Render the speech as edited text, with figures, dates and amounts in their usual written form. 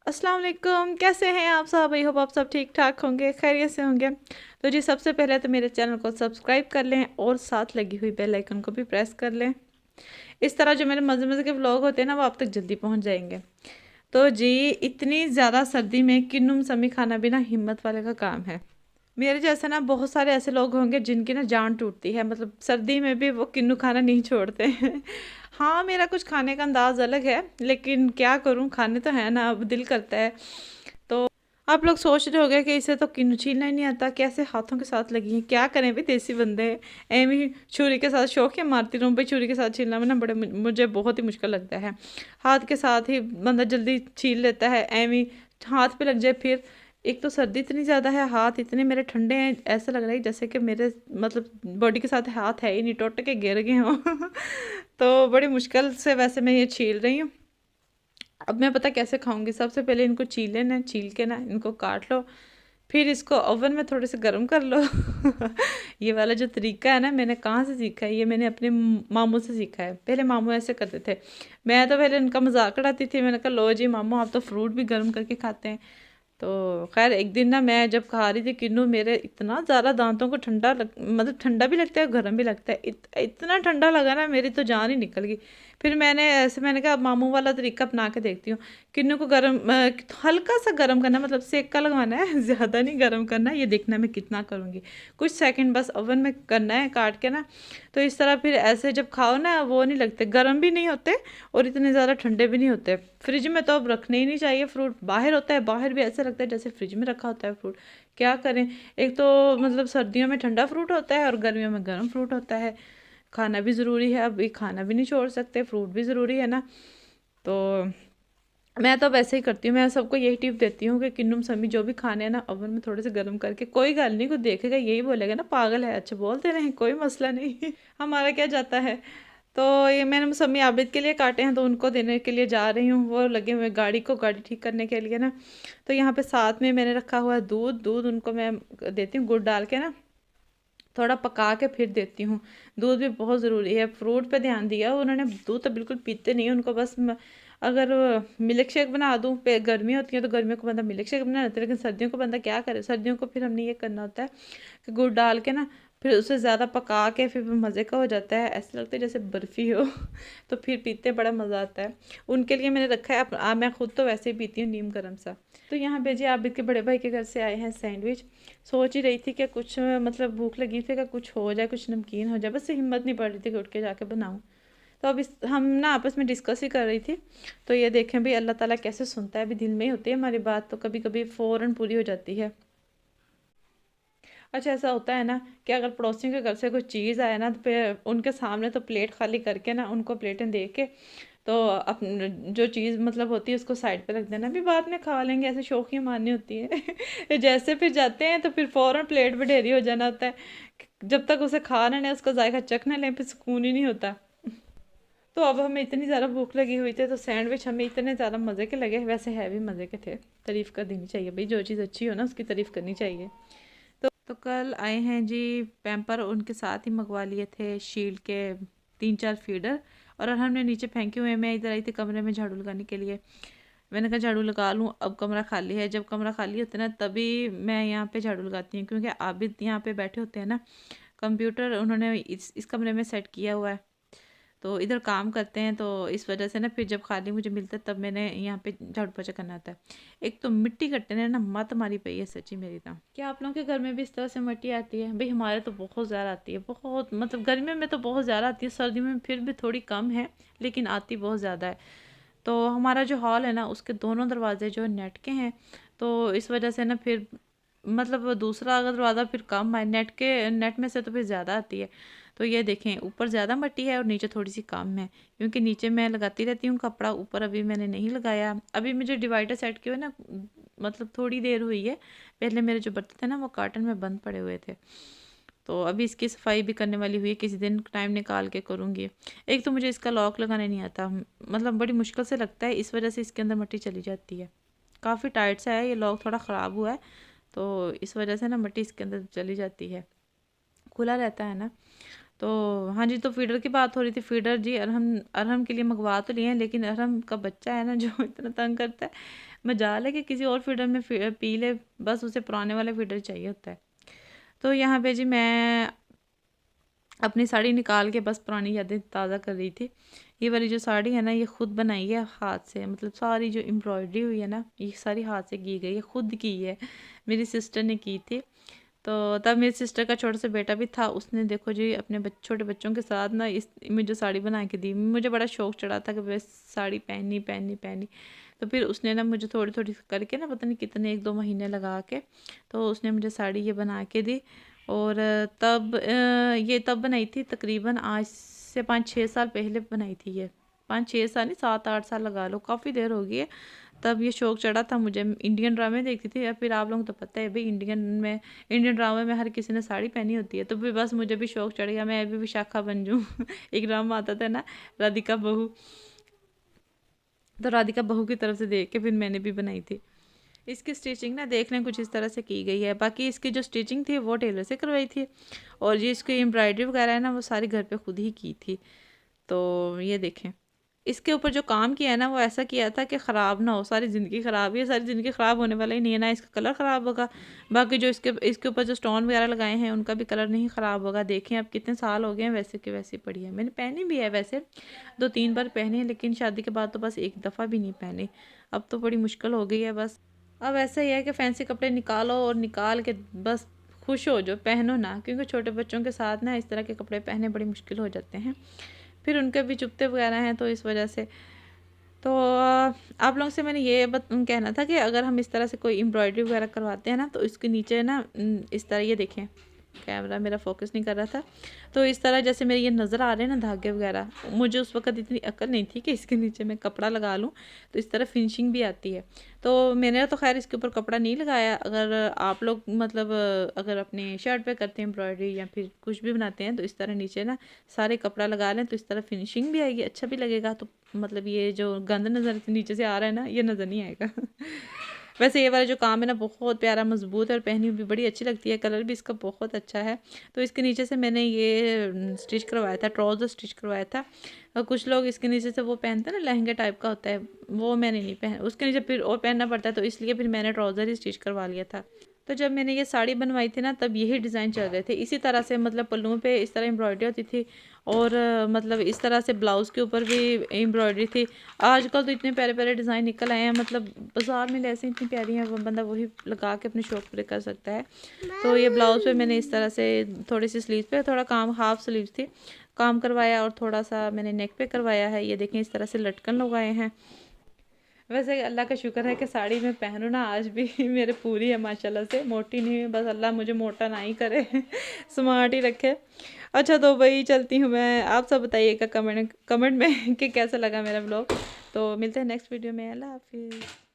अस्सलाम वालेकुम, कैसे हैं आप सब? आई होप आप सब ठीक ठाक होंगे, खैरियत से होंगे। तो जी सबसे पहले तो मेरे चैनल को सब्सक्राइब कर लें और साथ लगी हुई बेल आइकन को भी प्रेस कर लें। इस तरह जो मेरे मज़े मज़े के व्लॉग होते हैं ना, वो आप तक जल्दी पहुंच जाएंगे। तो जी इतनी ज़्यादा सर्दी में किन्नुम समी खाना भी ना हिम्मत वाले का काम है। मेरे जैसे ना बहुत सारे ऐसे लोग होंगे जिनकी ना जान टूटती है, मतलब सर्दी में भी वो किन्नू खाना नहीं छोड़ते हैं। हाँ, मेरा कुछ खाने का अंदाज़ अलग है, लेकिन क्या करूँ, खाने तो है ना, अब दिल करता है। तो आप लोग सोच रहे होंगे कि इसे तो किन्नू छीलना ही नहीं आता, कैसे हाथों के साथ लगी है, क्या करें भाई, देसी बंदे हैं। एम ही छुरी के साथ शौक है, मारती रहूँ भाई, छुरी के साथ छीलना में ना बड़े मुझे बहुत ही मुश्किल लगता है। हाथ के साथ ही बंदा जल्दी छील लेता है, एम ही हाथ पे लग जाए फिर। एक तो सर्दी इतनी ज़्यादा है, हाथ इतने मेरे ठंडे हैं, ऐसा लग रहा है जैसे कि मेरे मतलब बॉडी के साथ हाथ है ही नहीं, टूट के गिर गए हों। तो बड़ी मुश्किल से वैसे मैं ये छील रही हूँ। अब मैं पता कैसे खाऊंगी, सबसे पहले इनको छील लेना, छील के ना इनको काट लो, फिर इसको ओवन में थोड़े से गर्म कर लो। ये वाला जो तरीका है ना, मैंने कहाँ से सीखा है, ये मैंने अपने मामू से सीखा है। पहले मामू ऐसे करते थे, मैं तो पहले इनका मजाक उड़ाती थी, मैंने कहा लो जी मामू, आप तो फ्रूट भी गर्म करके खाते हैं। तो खैर एक दिन ना मैं जब खा रही थी किन्नू, मेरे इतना ज़्यादा दांतों को मतलब ठंडा भी लगता है, गर्म भी लगता है, इतना ठंडा लगा ना, मेरी तो जान ही निकल गई। फिर मैंने कहा मामू वाला तरीका अपना के देखती हूँ। किन्नू को हल्का सा गर्म करना, मतलब सेक का लगवाना है। ज़्यादा नहीं गर्म करना है, ये देखना मैं कितना करूँगी। कुछ सेकंड बस ओवन में करना है काट के ना। तो इस तरह फिर ऐसे जब खाओ ना, वो नहीं लगते, गर्म भी नहीं होते और इतने ज़्यादा ठंडे भी नहीं होते। फ्रिज में तो अब रखने ही नहीं चाहिए फ्रूट, बाहर होता है, बाहर भी ऐसा लगता है जैसे फ्रिज में रखा होता है फ्रूट। क्या करें, एक तो मतलब सर्दियों में ठंडा फ्रूट होता है और गर्मियों में गर्म फ्रूट होता है। खाना भी ज़रूरी है, अब ये खाना भी नहीं छोड़ सकते, फ्रूट भी ज़रूरी है ना। तो मैं तो वैसे ही करती हूँ, मैं सबको यही टिप देती हूँ कि किन्नुम समी जो भी खाने हैं ना, ओवन में थोड़े से गर्म करके, कोई गल नहीं, कोई देखेगा यही बोलेगा ना पागल है, अच्छा बोलते रहें, कोई मसला नहीं। हमारा क्या जाता है। तो ये मैंने मौसमी आबिद के लिए काटे हैं, तो उनको देने के लिए जा रही हूँ, वो लगे हुए गाड़ी ठीक करने के लिए ना। तो यहाँ पे साथ में मैंने रखा हुआ है दूध, दूध उनको मैं देती हूँ गुड़ डाल के ना, थोड़ा पका के फिर देती हूँ। दूध भी बहुत ज़रूरी है, फ्रूट पे ध्यान दिया उन्होंने, दूध तो बिल्कुल पीते नहीं, उनको बस अगर मिल्क शेक बना दूँ, पे गर्मी होती है तो गर्मियों को बंदा मिल्क शेक बना लेता है, लेकिन सर्दियों को बंदा क्या करे, सर्दियों को फिर हमने ये करना होता है कि गुड़ डाल के ना, फिर उसे ज़्यादा पका के फिर मज़े का हो जाता है, ऐसा लगता है जैसे बर्फ़ी हो। तो फिर पीते बड़ा मज़ा आता है। उनके लिए मैंने रखा है, मैं खुद तो वैसे ही पीती हूँ नीम गर्म सा। तो यहाँ पे जी आबिद के बड़े भाई के घर से आए हैं सैंडविच। सोच ही रही थी कि कुछ मतलब भूख लगी थी कि कुछ हो जाए, कुछ नमकीन हो जाए, बस हिम्मत नहीं पड़ रही थी कि उठ के जाके बनाऊँ। तो अब इस हम ना आपस में डिस्कस ही कर रही थी। तो ये देखें भाई, अल्लाह ताला कैसे सुनता है, अभी दिल में ही होती है हमारी बात, तो कभी कभी फ़ौरन पूरी हो जाती है। अच्छा ऐसा होता है ना कि अगर पड़ोसियों के घर से कोई चीज़ आए ना, तो फिर उनके सामने तो प्लेट खाली करके ना, उनको प्लेटें दे के, तो अपन जो चीज़ मतलब होती है उसको साइड पे रख देना, भी बाद में खा लेंगे, ऐसे शौकियाँ मारनी होती है। जैसे फिर जाते हैं तो फिर फ़ौरन प्लेट पे ढेरी हो जाना होता है। जब तक उसे खा ना लें, उसका जायका चख ना लें, फिर सुकून ही नहीं होता। तो अब हमें इतनी ज़्यादा भूख लगी हुई थी, तो सैंडविच हमें इतने ज़्यादा मज़े के लगे, वैसे है भी मज़े के थे। तारीफ़ कर देनी चाहिए भाई, जो चीज़ अच्छी हो ना उसकी तारीफ़ करनी चाहिए। तो कल आए हैं जी पैम्पर, उनके साथ ही मंगवा लिए थे शील्ड के 3-4 फीडर, और हमने नीचे फेंके हुए, मैं इधर आई थी कमरे में झाड़ू लगाने के लिए। मैंने कहा झाड़ू लगा लूँ, अब कमरा खाली है, जब कमरा खाली होता है ना तभी मैं यहाँ पे झाड़ू लगाती हूँ, क्योंकि आबिद यहाँ पे बैठे होते हैं ना, कंप्यूटर उन्होंने इस कमरे में सेट किया हुआ है, तो इधर काम करते हैं, तो इस वजह से ना फिर जब खाली मुझे मिलता है तब मैंने यहाँ पे झाड़ू पोछा करना होता है। एक तो मिट्टी कट्टे ने ना मत मारी पई है सच्ची मेरी तो। क्या आप लोगों के घर में भी इस तरह से मिट्टी आती है? भाई हमारे तो बहुत ज़्यादा आती है, बहुत, मतलब गर्मियों में तो बहुत ज़्यादा आती है, सर्दियों में फिर भी थोड़ी कम है, लेकिन आती बहुत ज़्यादा है। तो हमारा जो हॉल है ना, उसके दोनों दरवाजे जो नेट के हैं, तो इस वजह से ना फिर मतलब वो दूसरा अगर दरवाज़ा फिर कम है, नेट में से तो फिर ज़्यादा आती है। तो ये देखें, ऊपर ज़्यादा मट्टी है और नीचे थोड़ी सी कम है, क्योंकि नीचे मैं लगाती रहती हूँ कपड़ा, ऊपर अभी मैंने नहीं लगाया। अभी मुझे डिवाइडर सेट किया हुआ है ना, मतलब थोड़ी देर हुई है, पहले मेरे जो बर्तन थे ना वो कार्टन में बंद पड़े हुए थे। तो अभी इसकी सफाई भी करने वाली हुई है, किसी दिन टाइम निकाल के करूँगी। एक तो मुझे इसका लॉक लगाने नहीं आता, मतलब बड़ी मुश्किल से लगता है, इस वजह से इसके अंदर मिट्टी चली जाती है। काफ़ी टाइट सा है ये लॉक, थोड़ा ख़राब हुआ है, तो इस वजह से ना मिट्टी इसके अंदर चली जाती है, खुला रहता है ना। तो हाँ जी, तो फीडर की बात हो रही थी। फीडर जी अरहम के लिए मंगवा तो लिए हैं, लेकिन अरहम का बच्चा है ना जो इतना तंग करता है, मजाल है कि किसी और फीडर में पी ले, बस उसे पुराने वाले फीडर चाहिए होता है। तो यहाँ पे जी मैं अपनी साड़ी निकाल के बस पुरानी यादें ताज़ा कर रही थी। ये वाली जो साड़ी है ना, ये खुद बनाई है हाथ से, मतलब सारी जो एम्ब्रॉयडरी हुई है ना, ये सारी हाथ से की गई है, खुद की है, मेरी सिस्टर ने की थी। तो तब मेरी सिस्टर का छोटा सा बेटा भी था, उसने देखो जी अपने छोटे बच्चों के साथ ना इस मुझे साड़ी बना के दी। मुझे बड़ा शौक चढ़ा था कि बस साड़ी पहननी पहननी पहननी। तो फिर उसने ना मुझे थोड़ी थोड़ी करके ना, पता नहीं कितने 1-2 महीने लगा के, तो उसने मुझे साड़ी ये बना के दी। और तब ये तब बनाई थी, तकरीबन आज से 5-6 साल पहले बनाई थी ये। 5-6 साल नहीं, 7-8 साल लगा लो, काफ़ी देर हो गई है। तब ये शौक चढ़ा था मुझे, इंडियन ड्रामे देखती थी। या फिर आप लोगों को तो पता है भाई, इंडियन ड्रामे में हर किसी ने साड़ी पहनी होती है, तो फिर बस मुझे भी शौक चढ़ गया, मैं भी विशाखा बन जाऊँ। एक ड्रामा आता था ना, राधिका बहू, तो राधिका बहू की तरफ से देख के फिर मैंने भी बनाई थी। इसकी स्टिचिंग ना देख लें कुछ इस तरह से की गई है। बाकी इसकी जो स्टिचिंग थी वो टेलर से करवाई थी, और ये इसकी एम्ब्रॉयडरी वगैरह है ना, वो सारी घर पे खुद ही की थी। तो ये देखें, इसके ऊपर जो काम किया है ना, वो ऐसा किया था कि ख़राब ना हो, सारी ज़िंदगी ख़राब, ये सारी ज़िंदगी ख़राब होने वाला ही नहीं है ना, इसका कलर ख़राब होगा। बाकी जो इसके ऊपर जो स्टोन वगैरह लगाए हैं, उनका भी कलर नहीं ख़राब होगा। देखें अब कितने साल हो गए हैं, वैसे कि वैसे पड़ी है। मैंने पहनी भी है वैसे, 2-3 बार पहनी है, लेकिन शादी के बाद तो बस एक दफ़ा भी नहीं पहनी। अब तो बड़ी मुश्किल हो गई है बस। अब ऐसा ही है कि फैंसी कपड़े निकालो और निकाल के बस खुश हो जो, पहनो ना, क्योंकि छोटे बच्चों के साथ ना इस तरह के कपड़े पहने बड़ी मुश्किल हो जाते हैं, फिर उनके भी चुभते वगैरह हैं, तो इस वजह से। तो आप लोगों से मैंने ये कहना था कि अगर हम इस तरह से कोई एम्ब्रॉयडरी वगैरह करवाते हैं ना, तो इसके नीचे ना इस तरह, ये देखें कैमरा मेरा फोकस नहीं कर रहा था, तो इस तरह जैसे मेरे ये नज़र आ रहे हैं ना धागे वगैरह, मुझे उस वक्त इतनी अक्ल नहीं थी कि इसके नीचे मैं कपड़ा लगा लूँ, तो इस तरह फिनिशिंग भी आती है। तो मैंने तो खैर इसके ऊपर कपड़ा नहीं लगाया। अगर आप लोग मतलब अगर अपने शर्ट पे करते हैं एम्ब्रॉयडरी या फिर कुछ भी बनाते हैं, तो इस तरह नीचे ना सारे कपड़ा लगा लें, तो इस तरह फिनिशिंग भी आएगी, अच्छा भी लगेगा। तो मतलब ये जो गंद नज़र नीचे से आ रहा है ना, ये नज़र नहीं आएगा। वैसे ये वाला जो काम है ना, बहुत प्यारा मजबूत है, और पहनी भी बड़ी अच्छी लगती है, कलर भी इसका बहुत अच्छा है। तो इसके नीचे से मैंने ये स्टिच करवाया था, ट्राउज़र स्टिच करवाया था। और कुछ लोग इसके नीचे से वो पहनते हैं ना, लहंगे टाइप का होता है, वो मैंने नहीं पहन, उसके नीचे फिर और पहनना पड़ता है, तो इसलिए फिर मैंने ट्राउज़र ही स्टिच करवा लिया था। तो जब मैंने ये साड़ी बनवाई थी ना, तब यही डिज़ाइन चल रहे थे, इसी तरह से, मतलब पल्लुओं पे इस तरह एम्ब्रॉयडरी होती थी, और मतलब इस तरह से ब्लाउज़ के ऊपर भी एम्ब्रॉयडरी थी। आजकल तो इतने प्यारे प्यारे डिज़ाइन निकल आए हैं, मतलब बाज़ार में ऐसे इतनी प्यारी हैं, वो बंदा वही लगा के अपने शौक पूरे कर सकता है। तो ये ब्लाउज़ पे मैंने इस तरह से थोड़ी सी स्लीव पे थोड़ा काम, हाफ स्लीव थी, काम करवाया, और थोड़ा सा मैंने नेक पे करवाया है। ये देखें इस तरह से लटकन लगाए हैं। वैसे अल्लाह का शुक्र है कि साड़ी में पहनूँ ना, आज भी मेरे पूरी है माशाल्लाह से, मोटी नहीं हुई, बस अल्लाह मुझे मोटा ना ही करे, स्मार्ट ही रखे। अच्छा तो भाई चलती हूँ मैं, आप सब बताइएगा कमेंट में कि कैसा लगा मेरा ब्लॉग। तो मिलते हैं नेक्स्ट वीडियो में, अल्लाह हाफिज़।